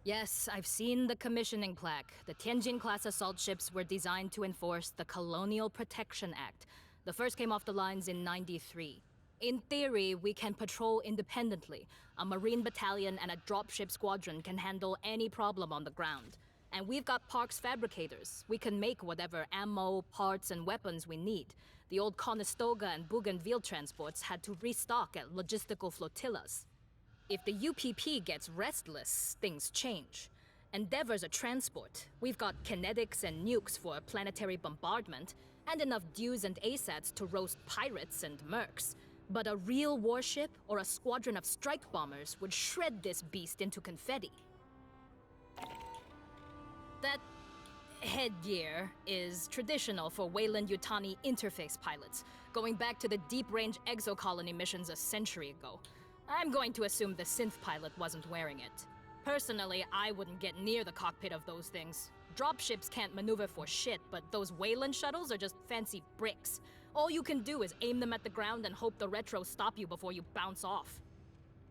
Yes, I've seen the commissioning plaque. The Tianjin-class assault ships were designed to enforce the Colonial Protection Act. The first came off the lines in '93. In theory, we can patrol independently. A Marine battalion and a dropship squadron can handle any problem on the ground. And we've got Park's fabricators. We can make whatever ammo, parts, and weapons we need. The old Conestoga and Bougainville transports had to restock at logistical flotillas. If the UPP gets restless, things change. Endeavor's a transport. We've got kinetics and nukes for planetary bombardment, and enough Dews and ASATs to roast pirates and mercs. But a real warship or a squadron of strike bombers would shred this beast into confetti. That headgear is traditional for Weyland-Yutani interface pilots, going back to the deep-range exocolony missions a century ago. I'm going to assume the synth pilot wasn't wearing it. Personally, I wouldn't get near the cockpit of those things. Dropships can't maneuver for shit, but those Weyland shuttles are just fancy bricks. All you can do is aim them at the ground and hope the retros stop you before you bounce off.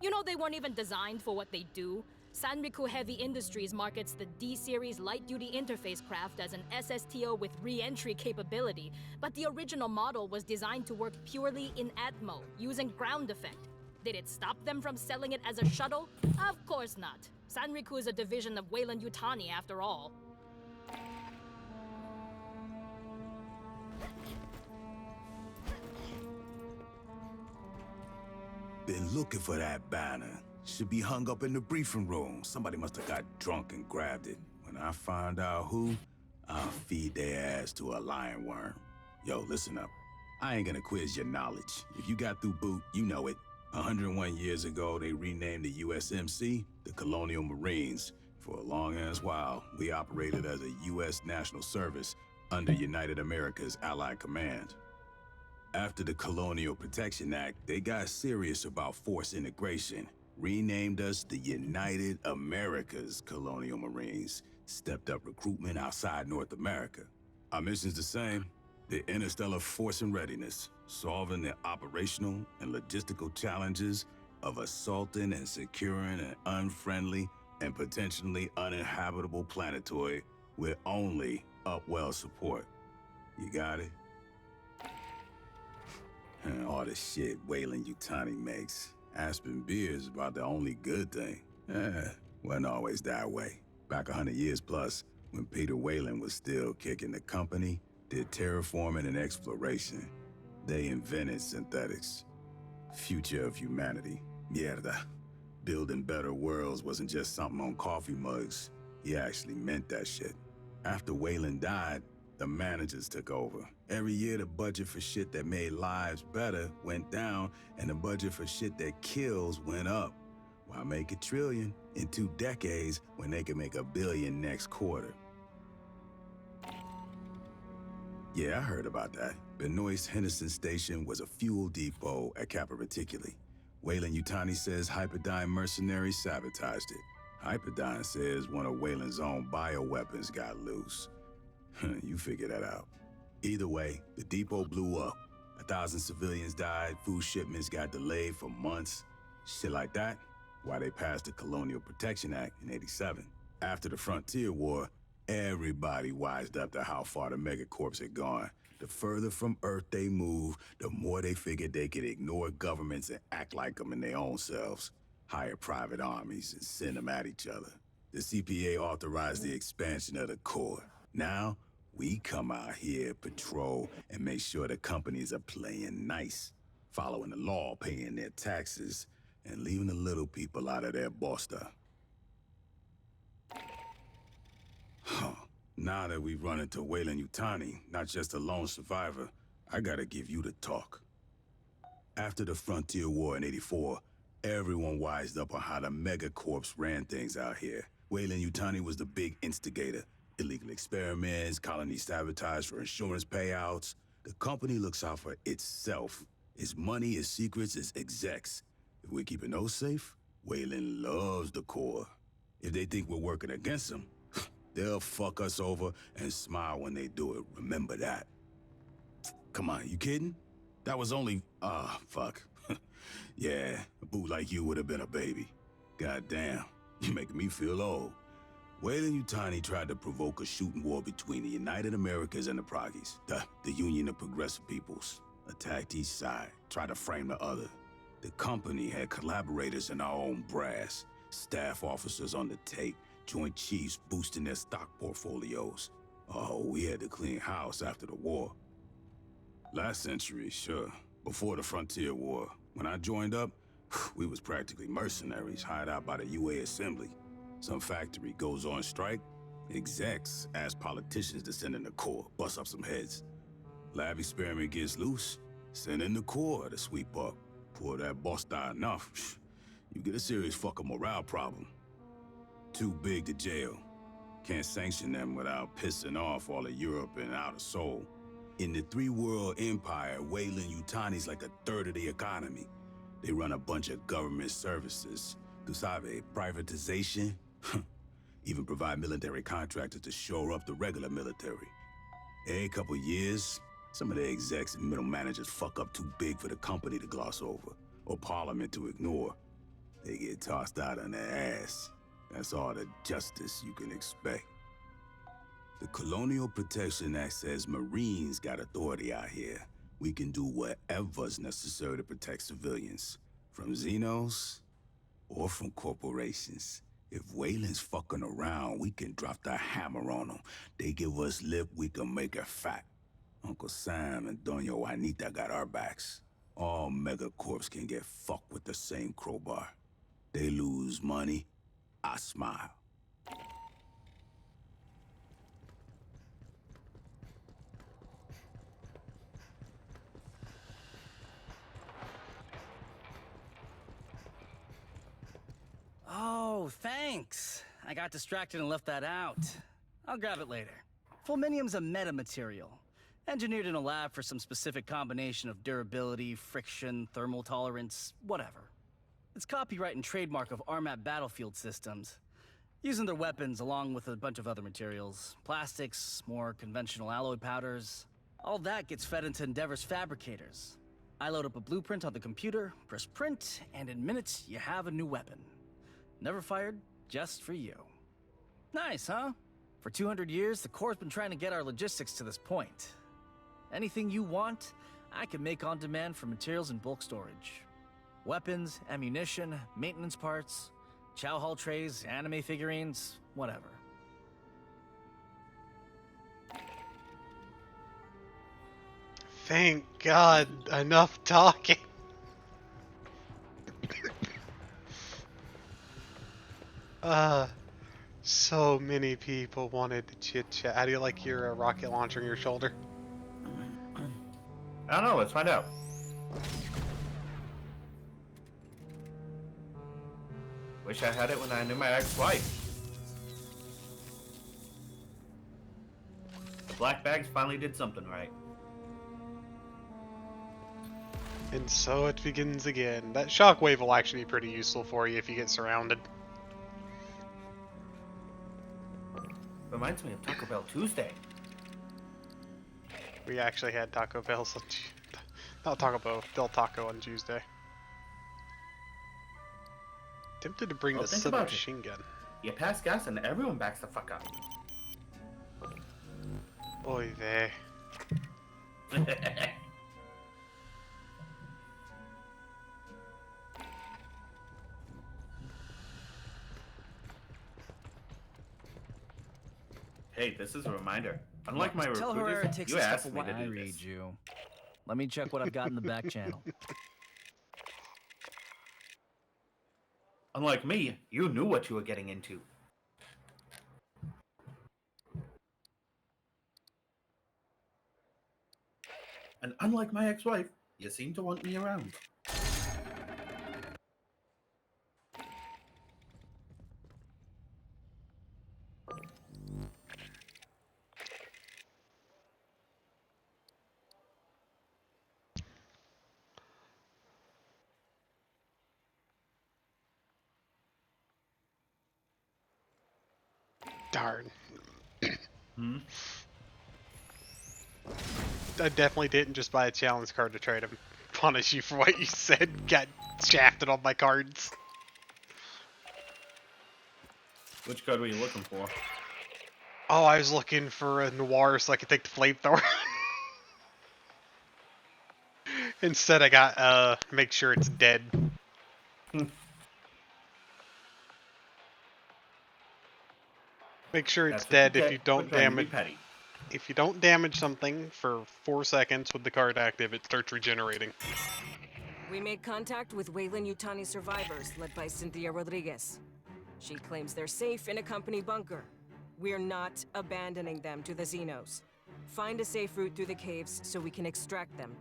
You know they weren't even designed for what they do? Sanriku Heavy Industries markets the D-Series light-duty interface craft as an SSTO with re-entry capability, but the original model was designed to work purely in Atmo, using ground effect. Did it stop them from selling it as a shuttle? Of course not. Sanriku is a division of Weyland-Yutani after all. Been looking for that banner. Should be hung up in the briefing room. Somebody must have got drunk and grabbed it. When I find out who, I'll feed their ass to a lion worm. Yo, listen up. I ain't gonna quiz your knowledge. If you got through boot, you know it. 101 years ago, they renamed the USMC the Colonial Marines. For a long-ass while, we operated as a U.S. national service under United America's Allied Command. After the Colonial Protection Act, they got serious about force integration, renamed us the United America's Colonial Marines, stepped up recruitment outside North America. Our mission's the same, the interstellar force and readiness, solving the operational and logistical challenges of assaulting and securing an unfriendly and potentially uninhabitable planetoid with only upwell support. You got it? All the shit Weyland-Yutani makes. Aspen beer is about the only good thing. Wasn't always that way. Back 100 years plus, when Peter Weyland was still kicking the company, did terraforming and exploration. They invented synthetics. Future of humanity. Mierda. Building better worlds wasn't just something on coffee mugs. He actually meant that shit. After Weyland died, the managers took over. Every year the budget for shit that made lives better went down, and the budget for shit that kills went up. Why make $1 trillion in 2 decades when they can make $1 billion next quarter? Yeah, I heard about that. Benoist Henderson Station was a fuel depot at Kappa Reticuli. Weyland-Yutani says Hyperdyne mercenaries sabotaged it. Hyperdyne says one of Weyland's own bioweapons got loose. You figure that out. Either way, the depot blew up. 1,000 civilians died, food shipments got delayed for months. Shit like that, why they passed the Colonial Protection Act in '87. After the Frontier War, everybody wised up to how far the megacorps had gone. The further from Earth they moved, the more they figured they could ignore governments and act like them in their own selves. Hire private armies and send them at each other. The CPA authorized the expansion of the Corps. Now, we come out here, patrol, and make sure the companies are playing nice, following the law, paying their taxes, and leaving the little people out of their bosta. Huh. Now that we've run into Weyland-Yutani, not just a lone survivor, I gotta give you the talk. After the Frontier War in '84, everyone wised up on how the megacorps ran things out here. Weyland-Yutani was the big instigator. Illegal experiments, colony sabotage for insurance payouts. The company looks out for itself. Its money, its secrets, its execs. If we're keeping those safe, Weyland loves the Corps. If they think we're working against them, they'll fuck us over and smile when they do it. Remember that. Come on, you kidding? That was only... fuck. Yeah, a boot like you would have been a baby. Goddamn, you're making me feel old. Weyland-Yutani tried to provoke a shooting war between the United Americas and the Proggies, the Union of Progressive Peoples. Attacked each side, tried to frame the other. The company had collaborators in our own brass, staff officers on the tape, Joint Chiefs boosting their stock portfolios. Oh, we had to clean house after the war. Last century, sure. Before the Frontier War. When I joined up, we was practically mercenaries hired out by the UA Assembly. Some factory goes on strike, execs ask politicians to send in the Corps, bust up some heads. Lab experiment gets loose, send in the Corps to sweep up. Pour that boss die enough, you get a serious fucking morale problem. Too big to jail. Can't sanction them without pissing off all of Europe and Outer Soul. In the three-world empire, Weyland-Yutani's like a third of the economy. They run a bunch of government services. Tu sabe, privatization? Even provide military contractors to shore up the regular military. Every couple years, some of the execs and middle managers fuck up too big for the company to gloss over, or parliament to ignore. They get tossed out on their ass. That's all the justice you can expect. The Colonial Protection Act says Marines got authority out here. We can do whatever's necessary to protect civilians, from Xenos or from corporations. If Weyland's fucking around, we can drop the hammer on them. They give us lip, we can make it fat. Uncle Sam and Doña Juanita got our backs. All megacorps can get fucked with the same crowbar. They lose money, I smile. Oh, thanks. I got distracted and left that out. I'll grab it later. Fulminium's a metamaterial, engineered in a lab for some specific combination of durability, friction, thermal tolerance, whatever. It's copyright and trademark of Armat battlefield systems, using their weapons along with a bunch of other materials. Plastics, more conventional alloy powders. All that gets fed into Endeavor's fabricators. I load up a blueprint on the computer, press print, and in minutes you have a new weapon. Never fired, just for you. Nice, huh? For 200 years, the Corps has been trying to get our logistics to this point. Anything you want, I can make on demand for materials and bulk storage. Weapons, ammunition, maintenance parts, chow hall trays, anime figurines, whatever. Thank God, enough talking. So many people wanted to chit chat. How do you like your rocket launcher on your shoulder? I don't know, let's find out. Wish I had it when I knew my ex-wife. Black bags finally did something right. And so it begins again. That shockwave will actually be pretty useful for you if you get surrounded. Reminds me of Taco Bell Tuesday. We actually had Taco Bell, not Taco Bell, Del Taco on Tuesday. Tempted to bring the Think about it. submachine gun. You pass gas and everyone backs the fuck up. Oy vey. Hey, this is a reminder. Unlike my Tell her it recruiters, takes you a step asked of me what to I do read this. you. Let me check what I've got in the back channel. Unlike me, you knew what you were getting into. And unlike my ex-wife, you seem to want me around. Darn. Hmm? I definitely didn't just buy a challenge card to try to punish you for what you said. Got shafted on my cards. Which code were you looking for? Oh, I was looking for a noir so I could take the flamethrower. Instead, I got make sure it's dead. Make sure it's That's what you dead if get you for don't trying to be damage. petty. If you don't damage something for 4 seconds with the card active, it starts regenerating. We made contact with Weyland-Yutani survivors led by Cynthia Rodriguez. She claims they're safe in a company bunker. We're not abandoning them to the Xenos. Find a safe route through the caves so we can extract them.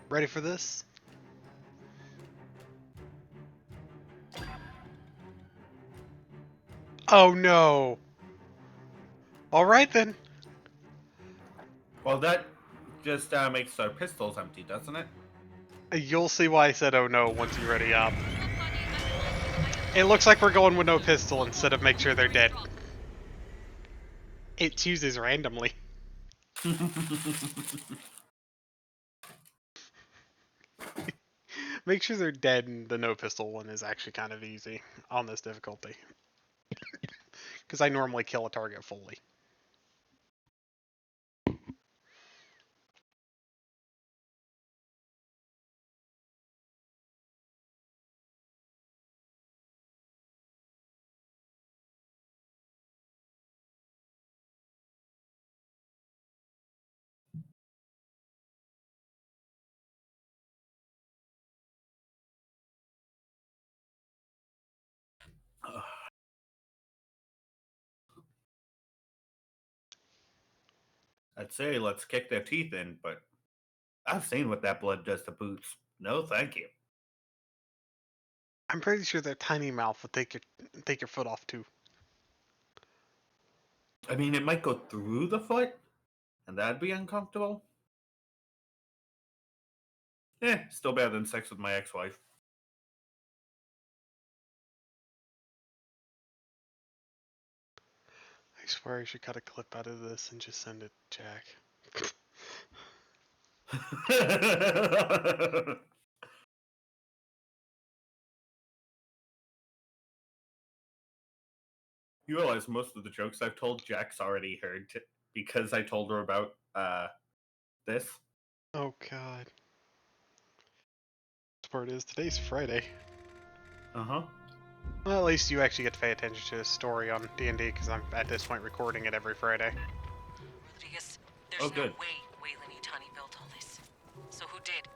Ready for this? Oh no! Alright then. Well, that just makes our pistols empty, doesn't it? You'll see why I said oh no once you ready up. It looks like we're going with no pistol instead of make sure they're dead. It chooses randomly. Make sure they're dead, and the no pistol one is actually kind of easy on this difficulty. Because I normally kill a target fully. I'd say let's kick their teeth in, but I've seen what that blood does to boots. No, thank you. I'm pretty sure that tiny mouth will take your foot off too. I mean, it might go through the foot, and that'd be uncomfortable. Still better than sex with my ex-wife. I swear I should cut a clip out of this and just send it to Jack. You realize most of the jokes I've told Jack's already heard because I told her about this. Oh god. This part is today's Friday. Uh-huh. Well, at least you actually get to pay attention to the story on D&D because I'm at this point recording it every Friday. Rodriguez, there's Oh, good. no way Weyland-Yutani built all this. So who did?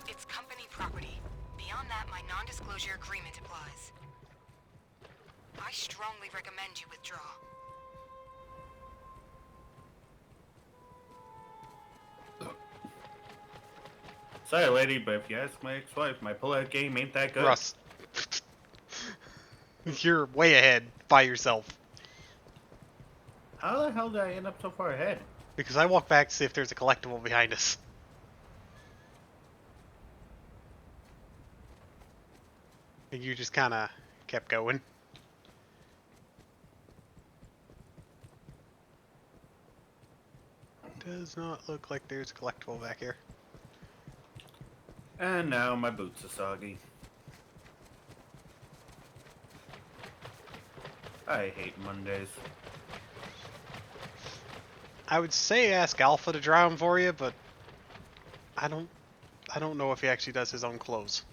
It's company property. Beyond that, my non-disclosure agreement applies. I strongly recommend you withdraw. Sorry, lady, but if you ask my ex-wife, my pull-out game ain't that good. Russ. You're way ahead by yourself. How the hell did I end up so far ahead? Because I walked back to see if there's a collectible behind us. And you just kind of kept going. Does not look like there's a collectible back here. And now my boots are soggy. I hate Mondays. I would say ask Alpha to drown for you, but I don't know if he actually does his own clothes.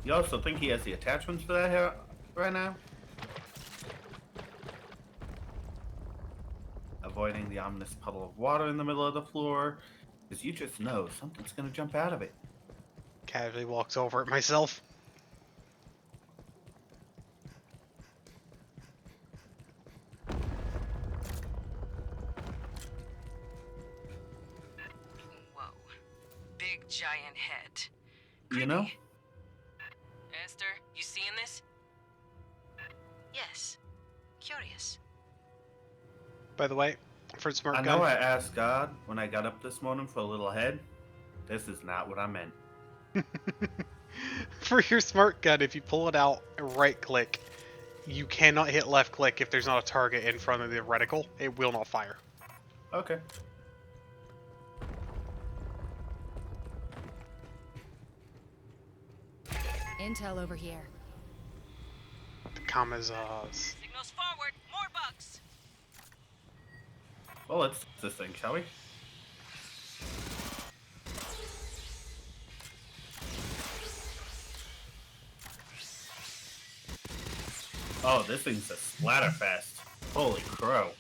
You also think he has the attachments for that here right now? Avoiding the ominous puddle of water in the middle of the floor, because you just know something's gonna jump out of it. Casually walks over it myself. Whoa. Big giant head. You know? Esther, you seeing this? Yes. Curious. By the way, for smart I gun. know I asked God when I got up this morning for a little head. This is not what I meant. For your smart gun, if you pull it out and right click, you cannot hit left click if there's not a target in front of the reticle. It will not fire. Okay. Intel over here. The Kamazas. Signals forward. More bugs. Well, let's test this thing, shall we? Oh, this thing's a splatterfest. Holy crow.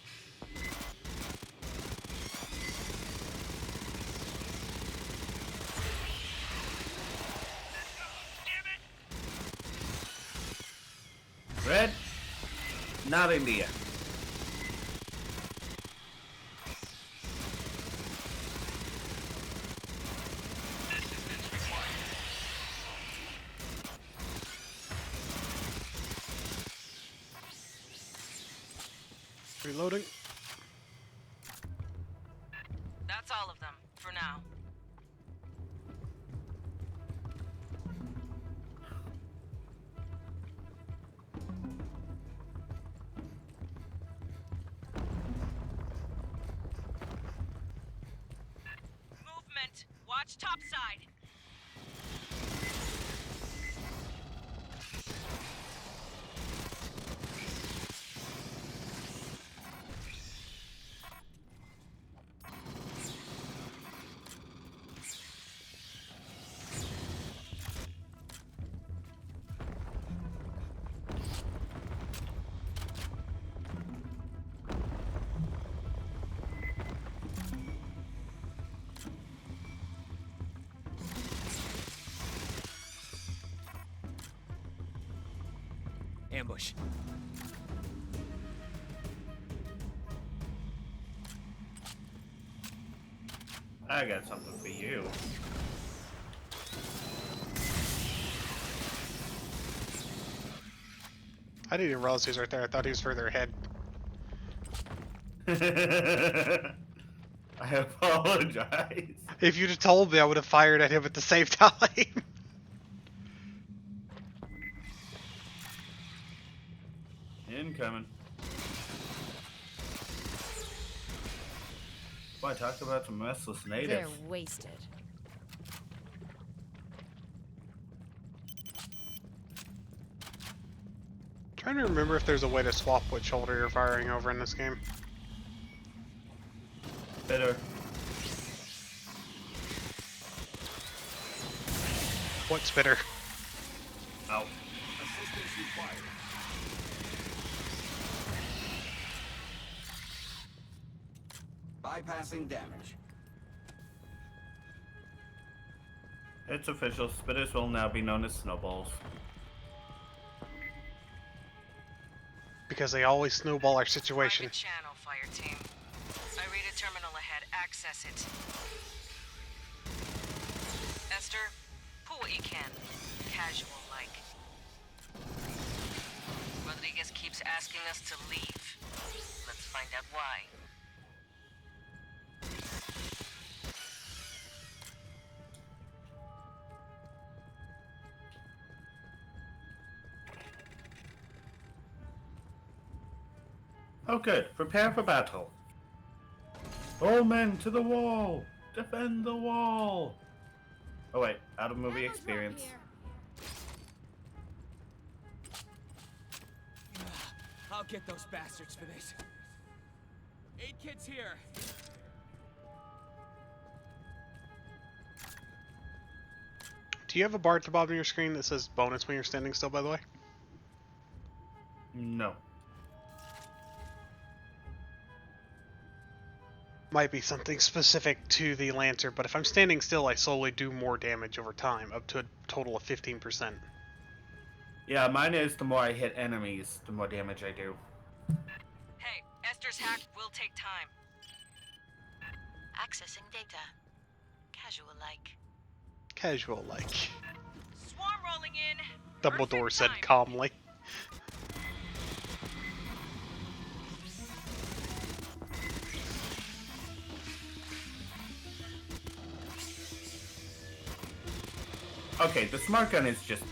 Red, not India. Reloading. That's all of them, for now. Movement! Watch topside! Ambush. I got something for you. I didn't even realize he was right there. I thought he was further ahead. I apologize. If you'd have told me, I would have fired at him at the same time. Incoming. Boy, talk about some restless natives. They're wasted. Trying to remember if there's a way to swap what shoulder you're firing over in this game. Bitter. What's better? Ow. Assistance required. Bypassing damage. It's official. Spitters will now be known as snowballs. Because they always snowball our situation. Private channel, Fireteam. I read a terminal ahead. Access it. Esther, pull what you can. Casual-like. Rodriguez keeps asking us to leave. Let's find out why. Oh good, prepare for battle. All men to the wall! Defend the wall! Oh wait, out of movie experience. I'll get those bastards for this. 8 kids here. Do you have a bar at the bottom of your screen that says bonus when you're standing still, by the way? No. Might be something specific to the Lancer, but if I'm standing still, I slowly do more damage over time, up to a total of 15%. Yeah, mine is the more I hit enemies, the more damage I do. Hey, Esther's hack will take time. Accessing data. Casual-like. Casual-like. Swarm rolling in. Dumbledore Perfect said time. calmly. Okay, the smart gun is just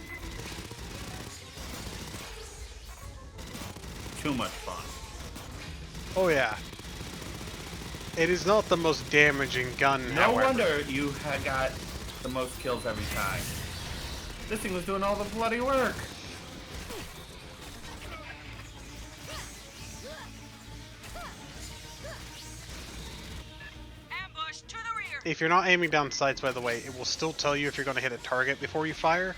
too much fun. Oh yeah. It is not the most damaging gun, No however. wonder you got the most kills every time. This thing was doing all the bloody work. Ambush to the rear. If you're not aiming down sights, by the way, it will still tell you if you're going to hit a target before you fire.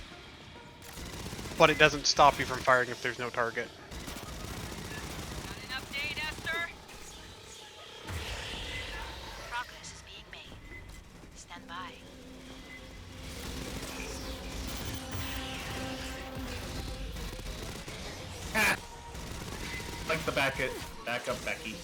But it doesn't stop you from firing if there's no target. Got an update, Esther? Progress is being made. Stand by. Ha! Like the back up, Becky.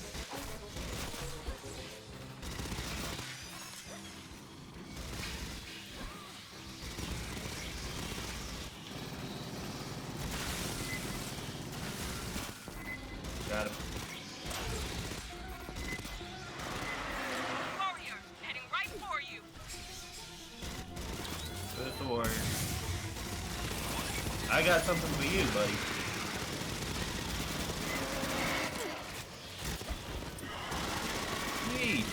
Got him. Warrior, heading right for you. There's the warrior. I got something for you, buddy. Yeesh.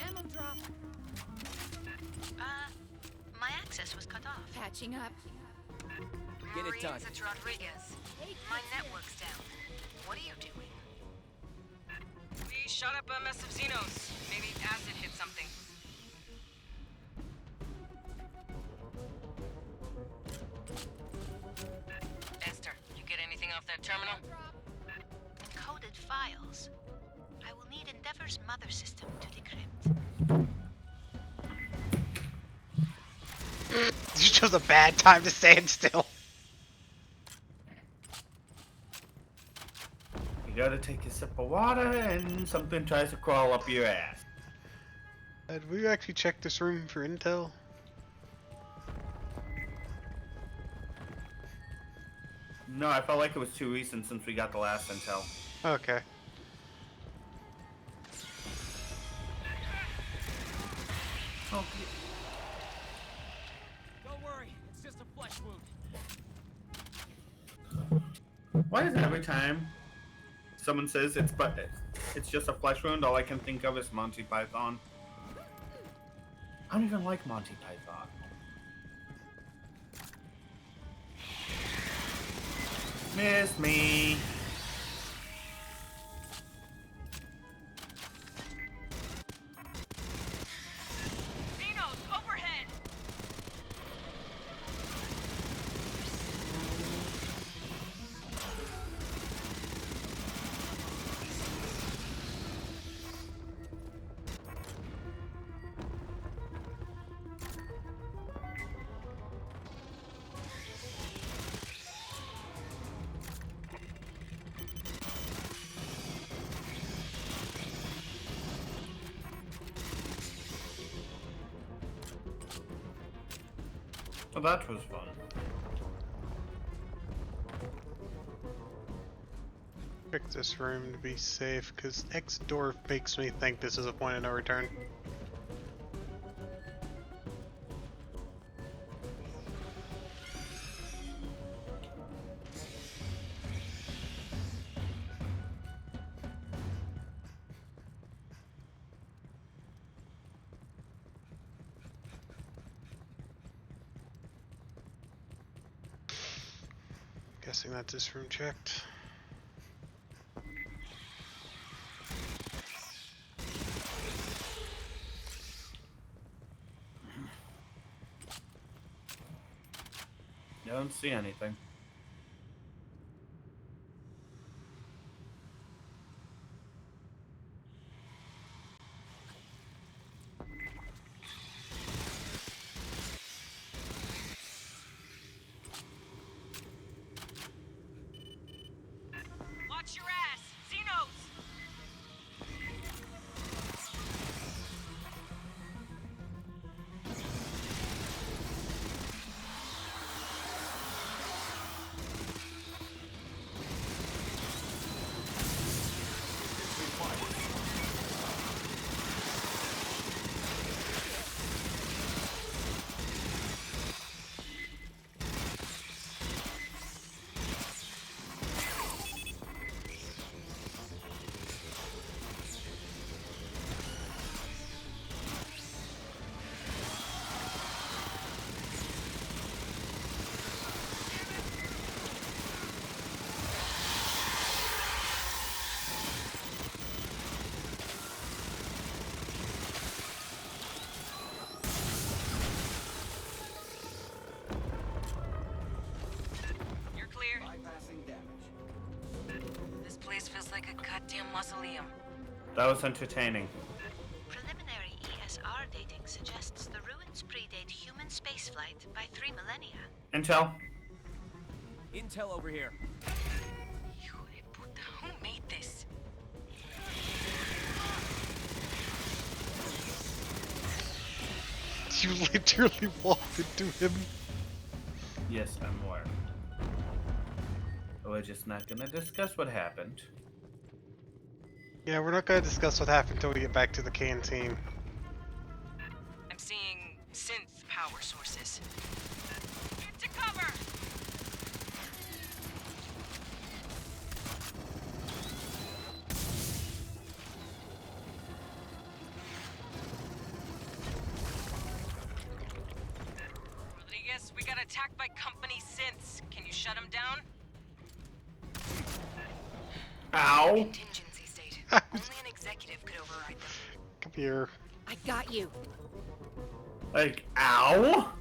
Ammo drop. My access was cut off. Patching up. Get it done. Marines, it's Rodriguez. My network's down. What are you doing? We shot up a mess of Xenos. Maybe acid hit something. Esther, you get anything off that terminal? Encoded files. I will need Endeavor's mother system to decrypt. You chose a bad time to stand still. You gotta take a sip of water and something tries to crawl up your ass. Did we actually check this room for intel? No, I felt like it was too recent since we got the last intel. Okay. Okay. Don't worry, it's just a flesh wound. Why is it every time someone says it's just a flesh wound, all I can think of is Monty Python? I don't even like Monty Python. Miss me. Xenos, overhead! So that was fun. Pick this room to be safe, because X door makes me think this is a point of no return. Guessing that's this room checked. I don't see anything. Watch your ass! Xenos! place feels like a goddamn mausoleum. That was entertaining. Preliminary ESR dating suggests the ruins predate human spaceflight by 3 millennia. Intel. Intel over here. Hijo de puta, who made this? You literally walked into him. Yes, I'm aware. We're just not gonna discuss what happened. Yeah, we're not gonna discuss what happened until we get back to the canteen. I'm seeing synth power sources. Get to cover! Rodriguez, we got attacked by company synths. Can you shut them down? Ow! Contingency state. Only an executive could override them. Come here. I got you. Like, ow!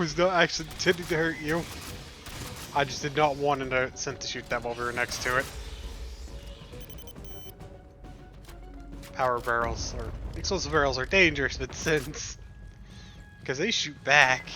Was not actually intending to hurt you. I just did not want to send to shoot that while we were next to it. Power barrels or explosive barrels are dangerous with synths because they shoot back.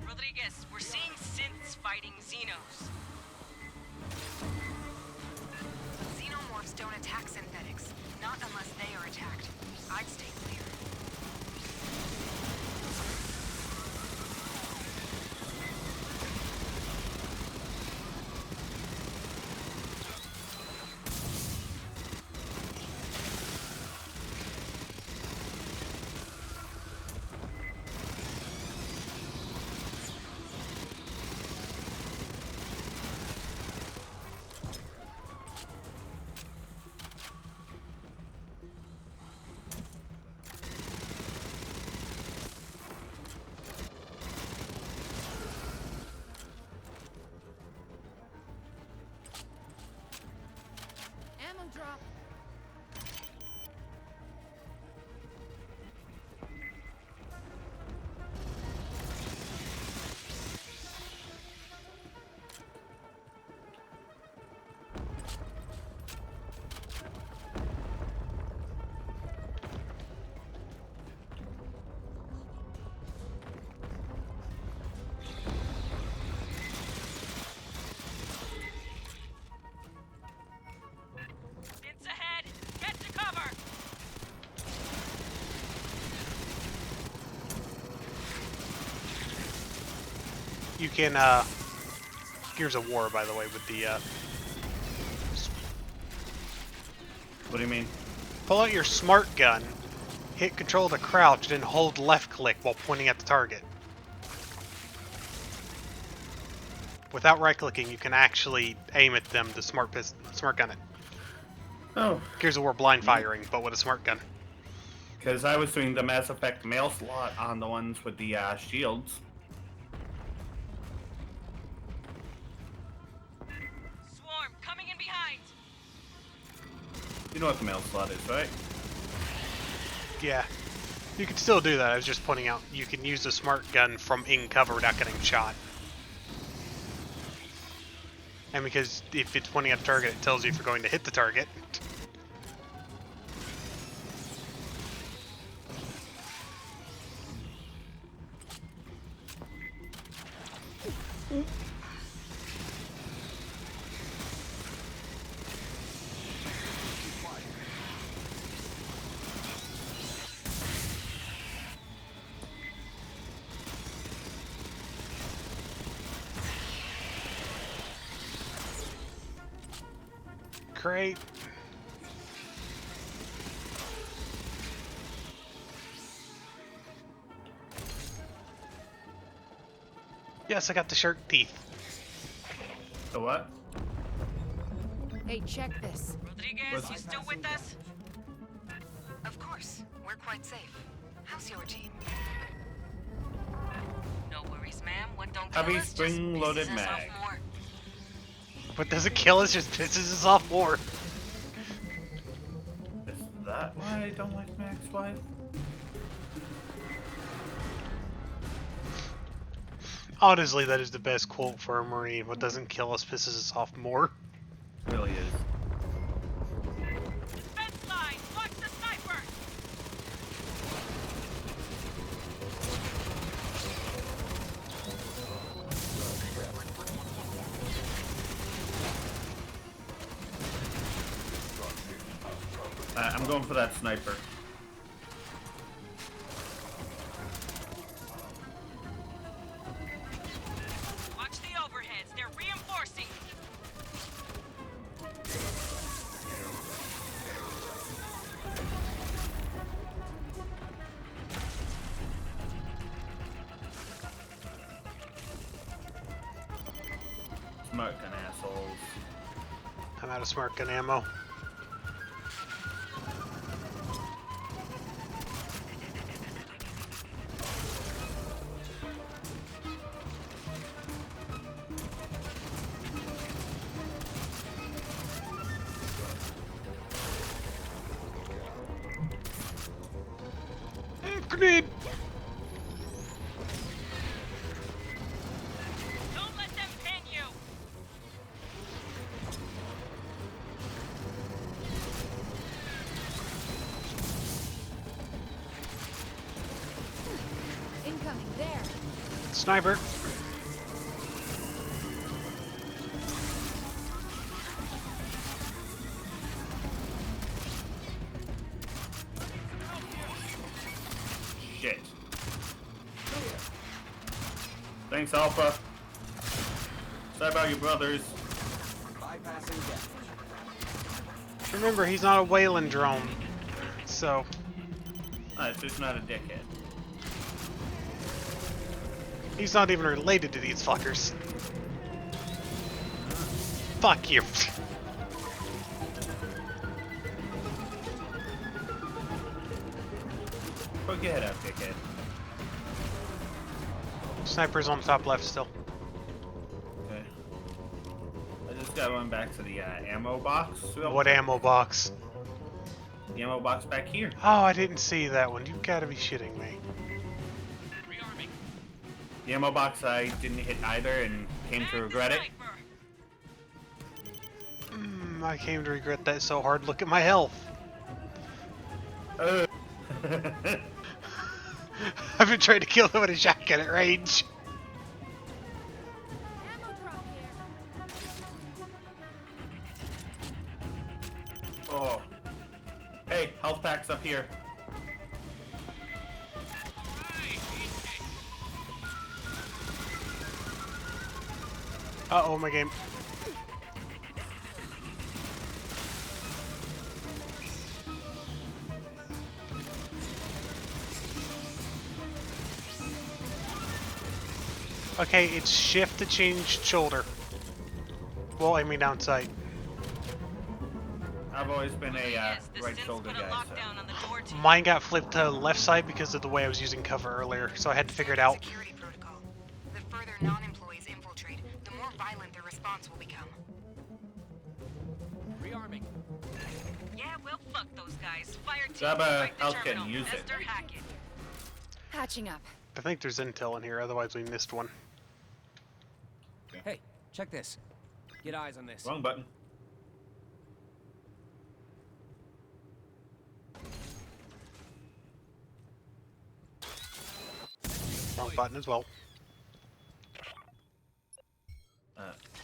Rodriguez, we're seeing synths fighting Xenos. Xenomorphs don't attack synthetics. Not unless they are attacked. I'd stay clear. Ammo drop. Synths ahead! Get to cover! You can Gears of War, by the way, with the What do you mean? pull out your smart gun, hit control to crouch, then hold left click while pointing at the target. Without right clicking, you can actually aim at them. The smart gun it. Oh, Gears of War blind firing, but with a smart gun. because I was doing the Mass Effect mail slot on the ones with the shields. Swarm, coming in behind! You know what the mail slot is, right? Yeah, you can still do that. I was just pointing out you can use the smart gun from in cover without getting shot. And because if it's pointing at a target, it tells you if you're going to hit the target. Great. Yes, I got the shark teeth. The what? Hey, check this. Rodriguez, you still with us? Of course. We're quite safe. How's your team? No worries, ma'am. What don't kill Heavy us just spring-loaded pisses us off mag. more. What doesn't kill us just pisses us off more. that why I don't like my ex-wife? Honestly, that is the best quote for a Marine. What doesn't kill us pisses us off more. Really is. Fence line! Watch the sniper! I'm going for that sniper. Watch the overheads. They're reinforcing. Smoking assholes. I'm out of smart gun ammo. Grenade! Don't let them pin you. Incoming there. Sniper! Shit. Thanks, Alpha. Sorry about your brothers. Bypassing death. Remember, he's not a Wayland drone. So, It's just not a dickhead. he's not even related to these fuckers. Fuck you. Poke your head out, dickhead. Sniper's on top left still. Okay. I just got one back to the ammo box. What ammo box? The ammo box back here. Oh, I didn't see that one. You gotta be shitting me. Rearming. The ammo box I didn't hit either and came to regret it. I came to regret that so hard. Look at my health. I've been trying to kill him with a shotgun at range. Ammo drop here. Oh. Hey, health packs up here. Uh-oh, my game. Okay, it's shift to change shoulder. Well, I mean outside. I've always been a right shoulder guy, so. Mine got flipped to left side because of the way I was using cover earlier, so I had to figure it out. Security protocol. The further non-employees infiltrate, the more violent their response will become. Rearming. Yeah, we'll fuck those guys. Fireteam Grab a right the health kit terminal. and use it. Esther Hackett. Patching up. I think there's intel in here, otherwise we missed one. Hey, check this. Get eyes on this. Wrong button. Wrong button as well.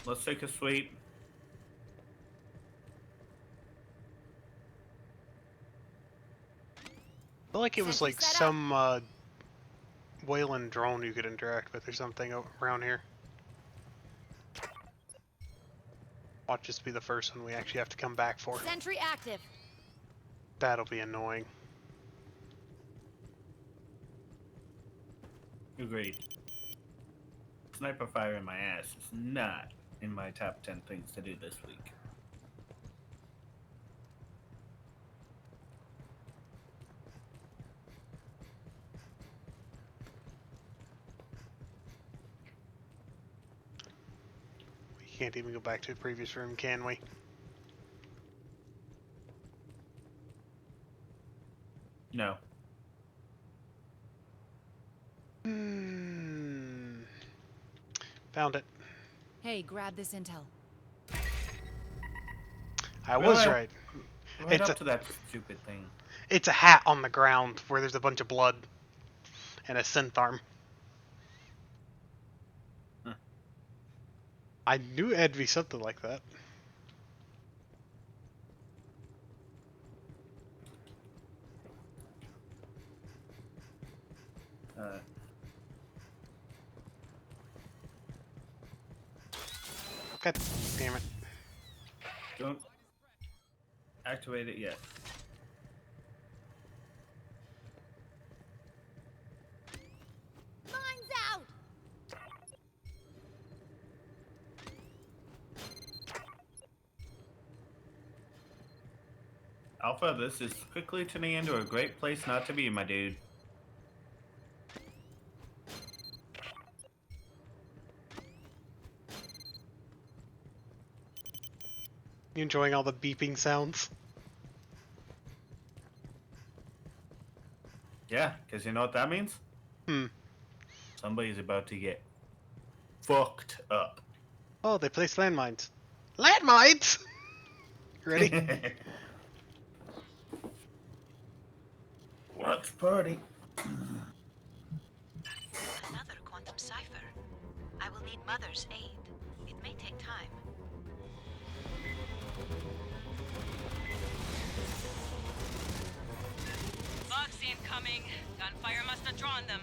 Let's take a sweep. I feel like it was like some Wayland drone you could interact with or something around here. Watch this be the first one we actually have to come back for. Sentry active. That'll be annoying. Agreed. Sniper fire in my ass is not in my top 10 things to do this week. We can't even go back to the previous room, can we? No. Found it. Hey, grab this intel. I was Right. right. Right It's up a to that stupid thing. it's a hat on the ground where there's a bunch of blood and a synth arm. Huh. I knew it'd be something like that. God damn it. Don't activate it yet. Mine's out! Alpha, this is quickly turning into a great place not to be, my dude. You enjoying all the beeping sounds? Yeah, because you know what that means? Hmm. Somebody's about to get fucked up. Oh, they placed landmines. Landmines! Ready? Let's party. Another quantum cipher. I will need Mother's aid. It may take time. Bugs incoming. Gunfire must have drawn them.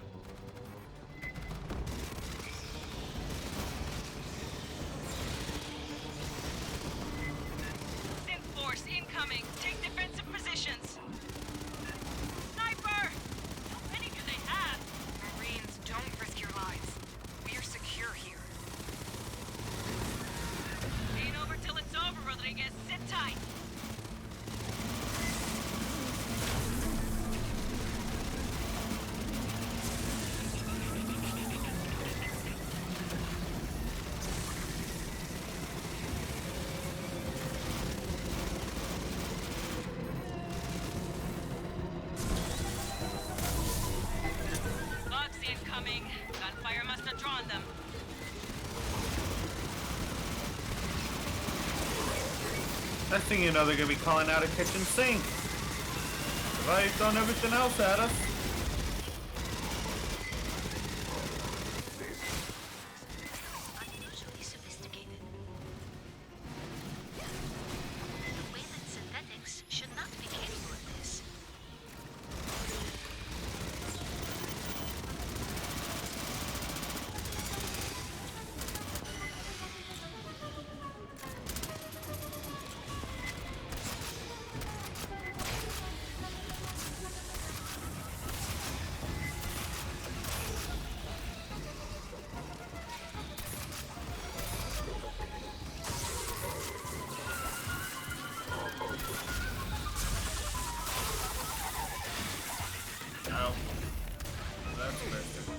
Synth force incoming. Take defensive positions. Sniper! How many do they have? Marines, don't risk your lives. We're secure here. Ain't over till it's over, Rodriguez. Sit tight. Bugs incoming. Gunfire must have drawn them. Next thing you know, they're gonna be calling out a kitchen sink. Right, throwing everything else at us. Unusually sophisticated. The Wayland synthetics should not be capable of this. Ow. That's better.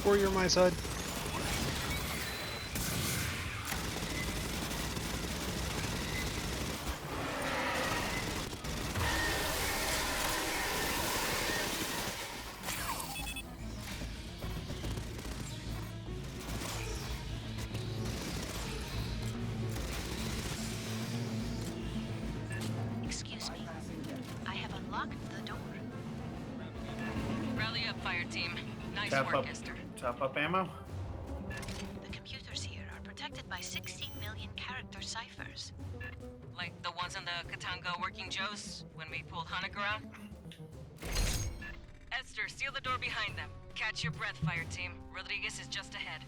Or you're my side. Excuse me. I have unlocked the door. Rally up, fire team. Nice Tap work, up. Esther. Top up ammo. The computers here are protected by 16 million character ciphers. Like the ones on the Katanga Working Joes when we pulled Hanukkah out? Esther, seal the door behind them. Catch your breath, fire team. Rodriguez is just ahead.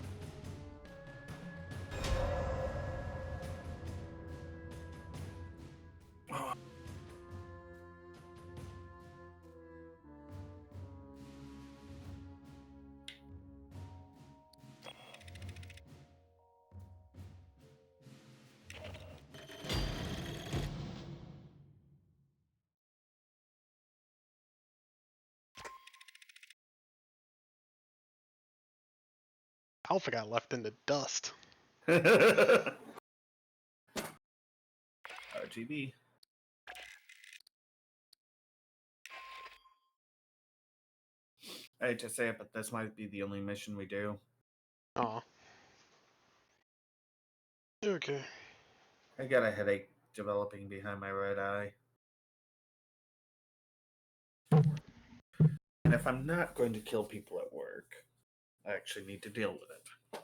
Alpha got left in the dust. RGB. I hate to say it, but this might be the only mission we do. Aw. Okay. I got a headache developing behind my right eye. And if I'm not going to kill people at work, I actually need to deal with it.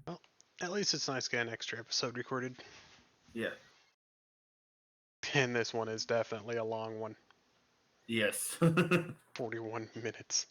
Well, at least it's nice getting an extra episode recorded. Yeah. And this one is definitely a long one. Yes. 41 minutes.